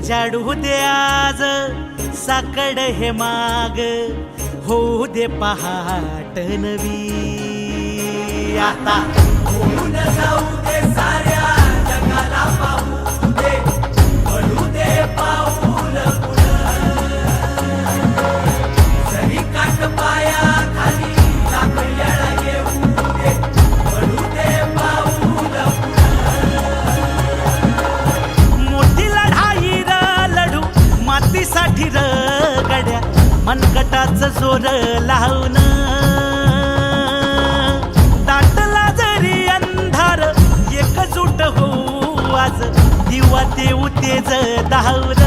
उजाडू दे आज साकड हे माग, होऊ दे पहाट नवी. आता होऊन जाऊ दे साऱ्या जगाला पाहू दे, पडू दे पाऊल पुढं. जरी काट पाया खाली लाख येळा येऊ दे, पडू दे पाऊल पुढं. मोठी लढाई र लढू मातीसाठी र गड्या, मनगटाचं जोर लावून. दाटला जरी अंधार एकजूट होऊ आज, दिवा देऊ तेज धावून.